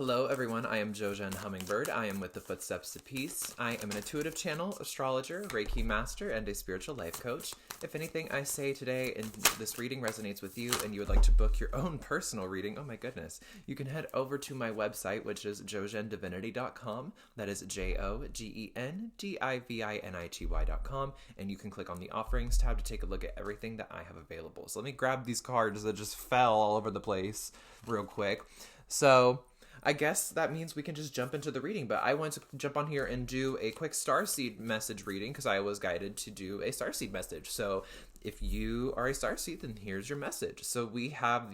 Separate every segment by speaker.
Speaker 1: Hello everyone, I am Jogén Hummingbird. I am with the Footsteps to Peace. I am an intuitive channel, astrologer, Reiki master, and a spiritual life coach. If anything I say today in this reading resonates with you and you would like to book your own personal reading, oh my goodness, you can head over to my website, which is jogendivinity.com. That is JOGENDIVINITY.com, and you can click on the offerings tab to take a look at everything that I have available. So let me grab these cards that just fell all over the place real quick. So I guess that means we can just jump into the reading, but I want to jump on here and do a quick Starseed message reading because I was guided to do a Starseed message. So if you are a Starseed, then here's your message. So we have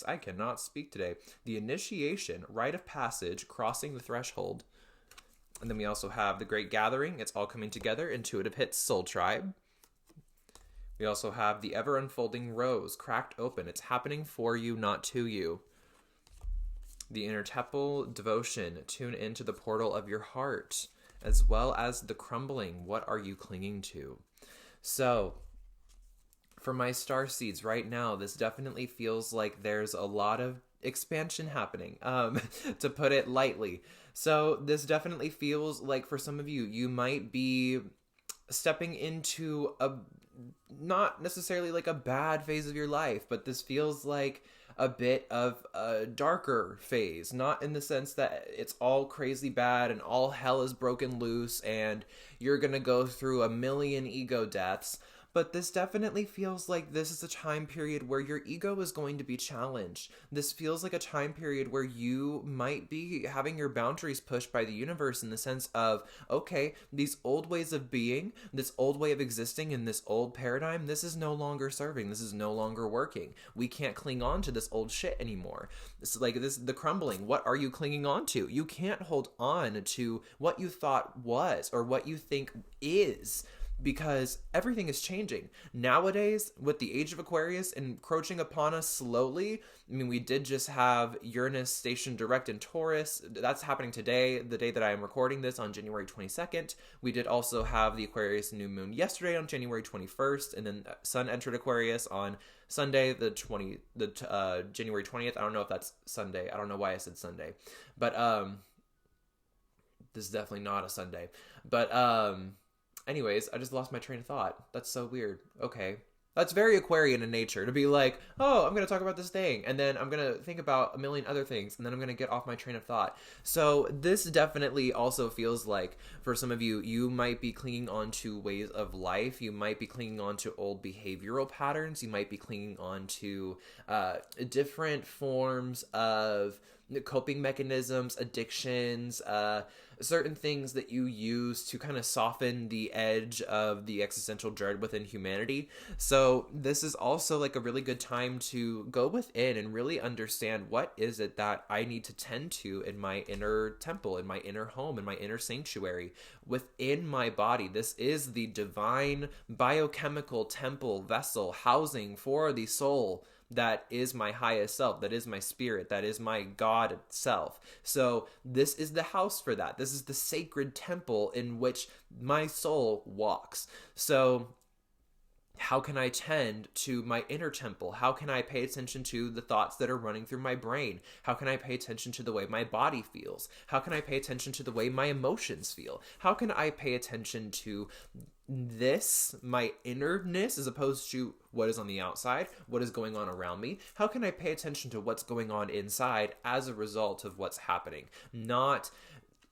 Speaker 1: I cannot speak today. The initiation, rite of passage, crossing the threshold. And then we also have the Great Gathering. It's all coming together. Intuitive hits, Soul Tribe. We also have the ever unfolding rose, cracked open. It's happening for you, not to you. The inner temple devotion, tune into the portal of your heart, as well as the crumbling, what are you clinging to? So, for my star seeds right now, this definitely feels like there's a lot of expansion happening, to put it lightly. So this definitely feels like for some of you, you might be stepping into not necessarily like a bad phase of your life, but this feels like a bit of a darker phase, not in the sense that it's all crazy bad and all hell is broken loose and you're gonna go through a million ego deaths, but this definitely feels like this is a time period where your ego is going to be challenged. This feels like a time period where you might be having your boundaries pushed by the universe in the sense of, okay, these old ways of being, this old way of existing in this old paradigm, this is no longer serving. This is no longer working. We can't cling on to this old shit anymore. It's like the crumbling. What are you clinging on to? You can't hold on to what you thought was or what you think is, because everything is changing. Nowadays, with the age of Aquarius encroaching upon us slowly, I mean, we did just have Uranus stationed direct in Taurus. That's happening today, the day that I am recording this on January 22nd. We did also have the Aquarius new moon yesterday on January 21st, and then Sun entered Aquarius on Sunday, January 20th. I don't know if that's Sunday. I don't know why I said Sunday. But this is definitely not a Sunday. But anyways, I just lost my train of thought. That's so weird. Okay. That's very Aquarian in nature to be like, oh, I'm going to talk about this thing. And then I'm going to think about a million other things. And then I'm going to get off my train of thought. So this definitely also feels like for some of you, you might be clinging on to ways of life. You might be clinging on to old behavioral patterns. You might be clinging on to different forms of coping mechanisms, addictions, certain things that you use to kind of soften the edge of the existential dread within humanity. So this is also like a really good time to go within and really understand what is it that I need to tend to in my inner temple, in my inner home, in my inner sanctuary, within my body. This is the divine biochemical temple vessel housing for the soul. That is my highest self. That is my spirit. That is my God self. So this is the house for that. This is the sacred temple in which my soul walks. So how can I tend to my inner temple? How can I pay attention to the thoughts that are running through my brain? How can I pay attention to the way my body feels? How can I pay attention to the way my emotions feel? How can I pay attention to this, my innerness, as opposed to what is on the outside, what is going on around me? How can I pay attention to what's going on inside as a result of what's happening? Not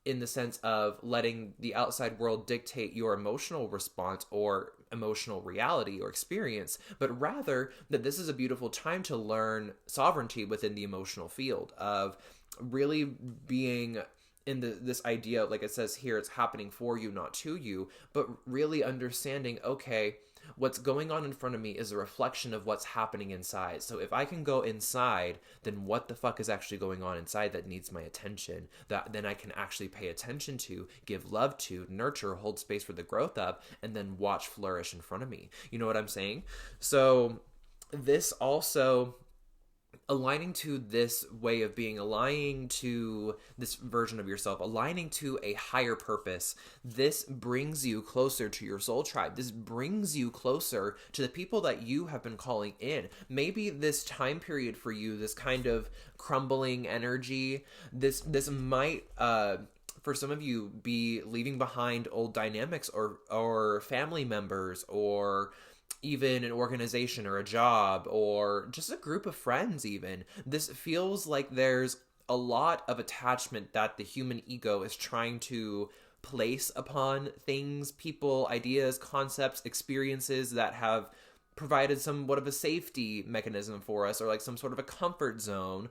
Speaker 1: in the sense of letting the outside world dictate your emotional response or emotional reality or experience, but rather that this is a beautiful time to learn sovereignty within the emotional field of really being in this idea, like it says here, it's happening for you, not to you, but really understanding, okay, what's going on in front of me is a reflection of what's happening inside. So if I can go inside, then what the fuck is actually going on inside that needs my attention, that then I can actually pay attention to, give love to, nurture, hold space for the growth of, and then watch flourish in front of me. You know what I'm saying? So this also aligning to this way of being, aligning to this version of yourself, aligning to a higher purpose, this brings you closer to your soul tribe. This brings you closer to the people that you have been calling in. Maybe this time period for you, this kind of crumbling energy, this might for some of you be leaving behind old dynamics or family members, or even an organization or a job, or just a group of friends even. This feels like there's a lot of attachment that the human ego is trying to place upon things, people, ideas, concepts, experiences that have provided somewhat of a safety mechanism for us, or like some sort of a comfort zone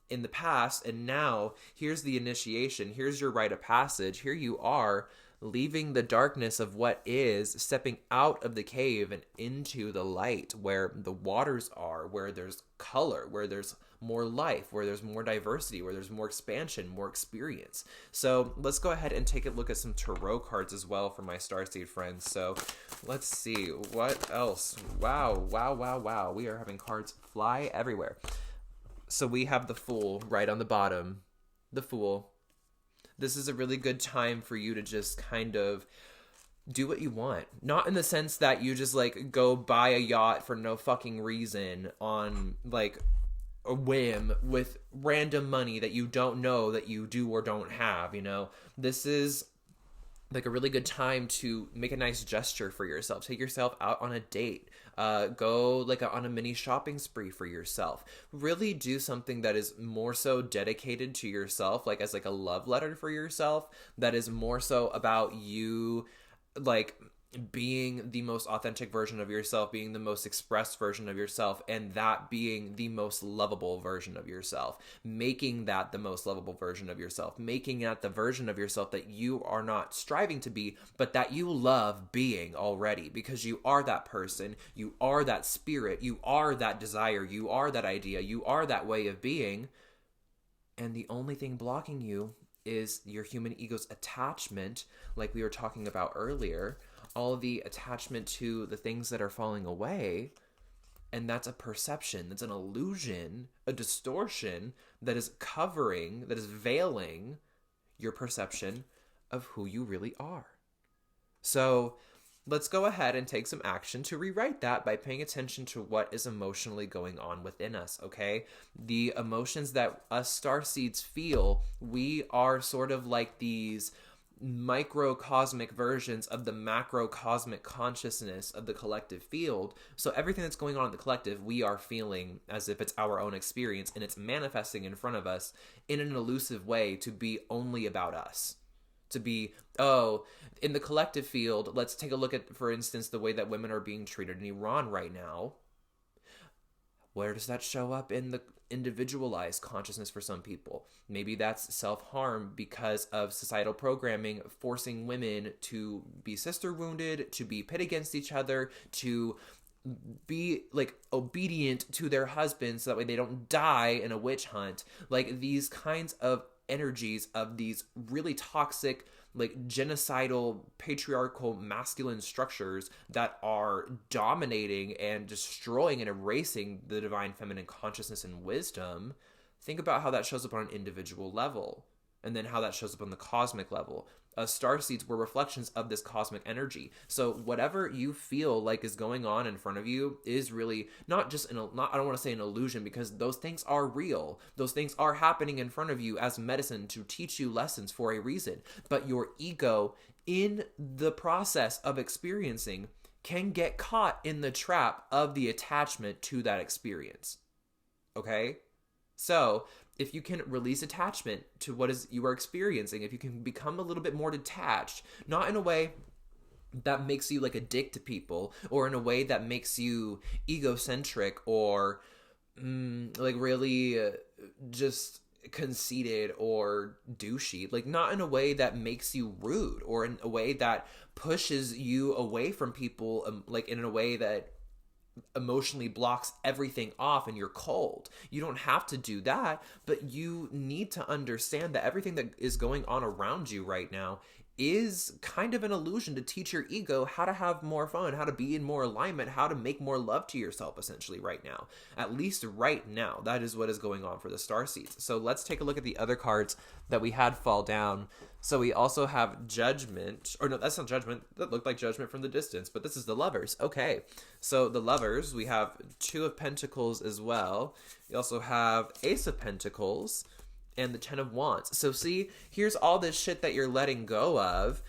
Speaker 1: in the past. And now here's the initiation, here's your rite of passage. Here you are, leaving the darkness of what is, stepping out of the cave and into the light, where the waters are, where there's color, where there's more life, where there's more diversity, where there's more expansion, more experience. So let's go ahead and take a look at some tarot cards as well for my Starseed friends. So let's see what else. Wow. We are having cards fly everywhere. So we have the Fool right on the bottom. The Fool. This is a really good time for you to just kind of do what you want. Not in the sense that you just like go buy a yacht for no fucking reason on like a whim with random money that you don't know that you do or don't have, you know? This is like a really good time to make a nice gesture for yourself. Take yourself out on a date. Go like on a mini shopping spree for yourself. Really do something that is more so dedicated to yourself, like as like a love letter for yourself, that is more so about you like being the most authentic version of yourself, being the most expressed version of yourself, and that being the most lovable version of yourself, making that the most lovable version of yourself, making that the version of yourself that you are not striving to be, but that you love being already, because you are that person, you are that spirit, you are that desire, you are that idea, you are that way of being, and the only thing blocking you is your human ego's attachment, like we were talking about earlier, all of the attachment to the things that are falling away. And that's a perception, that's an illusion, a distortion that is covering, that is veiling your perception of who you really are. So let's go ahead and take some action to rewrite that by paying attention to what is emotionally going on within us, okay? The emotions that us starseeds feel, we are sort of like these microcosmic versions of the macrocosmic consciousness of the collective field. So everything that's going on in the collective, we are feeling as if it's our own experience, and it's manifesting in front of us in an elusive way to be only about us. To be, in the collective field, let's take a look at, for instance, the way that women are being treated in Iran right now. Where does that show up in the individualized consciousness for some people? Maybe that's self-harm because of societal programming forcing women to be sister wounded, to be pit against each other, to be like obedient to their husbands so that way they don't die in a witch hunt. Like these kinds of energies of these really toxic, like genocidal, patriarchal, masculine structures that are dominating and destroying and erasing the divine feminine consciousness and wisdom. Think about how that shows up on an individual level, and then how that shows up on the cosmic level. Starseeds were reflections of this cosmic energy. So whatever you feel like is going on in front of you is really not just I don't want to say an illusion, because those things are real. Those things are happening in front of you as medicine to teach you lessons for a reason. But your ego, in the process of experiencing, can get caught in the trap of the attachment to that experience. Okay? So if you can release attachment to what is you are experiencing, if you can become a little bit more detached, not in a way that makes you like a dick to people, or in a way that makes you egocentric or like really just conceited or douchey, like not in a way that makes you rude, or in a way that pushes you away from people, like in a way that emotionally blocks everything off and you're cold. You don't have to do that, but you need to understand that everything that is going on around you right now is kind of an illusion to teach your ego how to have more fun, how to be in more alignment, how to make more love to yourself, essentially, right now. At least right now, that is what is going on for the Starseeds. So let's take a look at the other cards that we had fall down. So we also have Judgment, or no, that's not Judgment. That looked like Judgment from the distance, but this is the Lovers. Okay, so the Lovers, we have Two of Pentacles as well. We also have Ace of Pentacles, and the Ten of Wands. So see, here's all this shit that you're letting go of,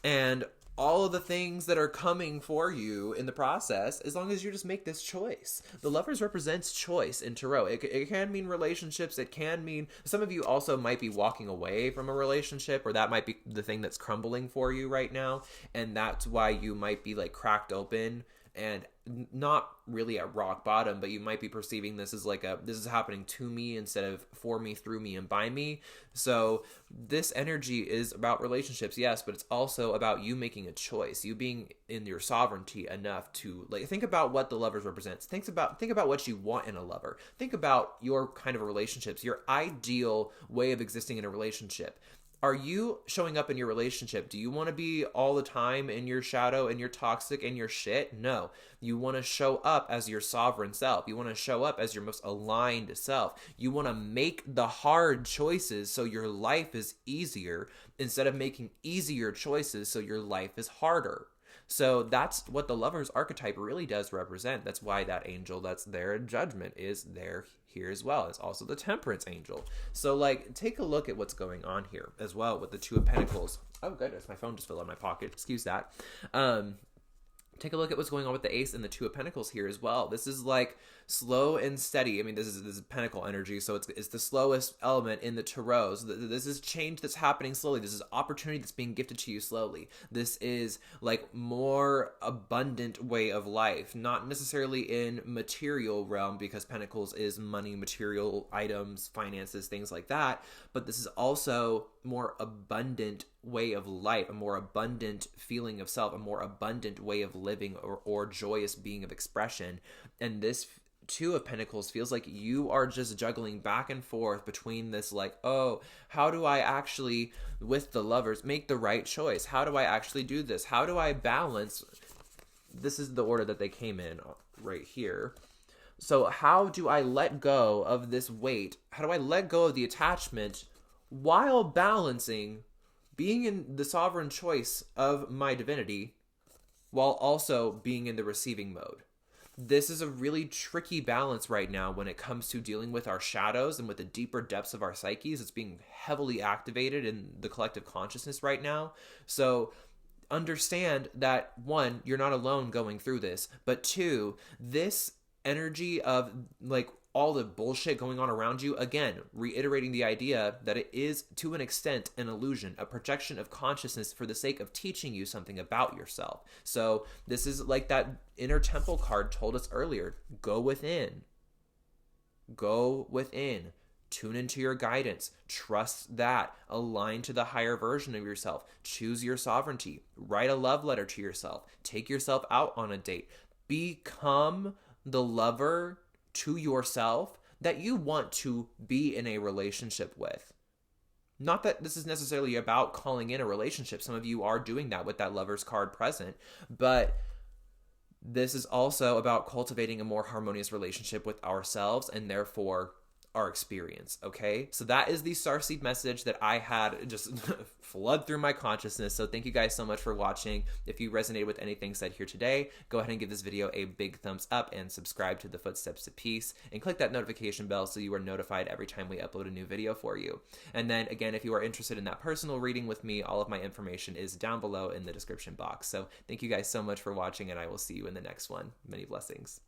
Speaker 1: and all of the things that are coming for you in the process, as long as you just make this choice. The Lovers represents choice in Tarot. It can mean relationships. It can mean, some of you also might be walking away from a relationship, or that might be the thing that's crumbling for you right now, and that's why you might be like cracked open and not really at rock bottom, but you might be perceiving this as like this is happening to me instead of for me, through me, and by me. So this energy is about relationships, yes, but it's also about you making a choice, you being in your sovereignty enough to like think about what the Lovers represents. Think about what you want in a lover. Think about your kind of relationships, your ideal way of existing in a relationship. Are you showing up in your relationship? Do you want to be all the time in your shadow and you're toxic and you're shit? No. You want to show up as your sovereign self. You want to show up as your most aligned self. You want to make the hard choices so your life is easier instead of making easier choices so your life is harder. So that's what the Lovers archetype really does represent. That's why that angel that's there in Judgment is there here as well. It's also the Temperance angel. So like, take a look at what's going on here as well with the Two of Pentacles. Oh goodness, my phone just fell out of my pocket. Excuse that. Take a look at what's going on with the Ace and the Two of Pentacles here as well. This is like slow and steady. I mean, this is Pentacle energy, so it's the slowest element in the Tarot. So this is change that's happening slowly. This is opportunity that's being gifted to you slowly. This is like more abundant way of life, not necessarily in material realm, because Pentacles is money, material items, finances, things like that. But this is also more abundant way of life, a more abundant feeling of self, a more abundant way of living, or joyous being of expression. And this Two of Pentacles feels like you are just juggling back and forth between this like, oh, how do I actually, with the Lovers, make the right choice? How do I actually do this? How do I balance? This is the order that they came in right here. So how do I let go of this weight? How do I let go of the attachment while balancing being in the sovereign choice of my divinity while also being in the receiving mode? This is a really tricky balance right now when it comes to dealing with our shadows and with the deeper depths of our psyches. It's being heavily activated in the collective consciousness right now. So understand that, one, you're not alone going through this, but two, this energy of like all the bullshit going on around you, again, reiterating the idea that it is, to an extent, an illusion, a projection of consciousness for the sake of teaching you something about yourself. So this is like that inner temple card told us earlier. Go within. Go within. Tune into your guidance. Trust that. Align to the higher version of yourself. Choose your sovereignty. Write a love letter to yourself. Take yourself out on a date. Become the lover to yourself that you want to be in a relationship with. Not that this is necessarily about calling in a relationship. Some of you are doing that with that Lovers card present, but this is also about cultivating a more harmonious relationship with ourselves and therefore our experience, okay? So that is the Starseed message that I had just flood through my consciousness. So thank you guys so much for watching. If you resonated with anything said here today, go ahead and give this video a big thumbs up and subscribe to the Footsteps to Peace and click that notification bell so you are notified every time we upload a new video for you. And then again, if you are interested in that personal reading with me, all of my information is down below in the description box. So thank you guys so much for watching, and I will see you in the next one. Many blessings.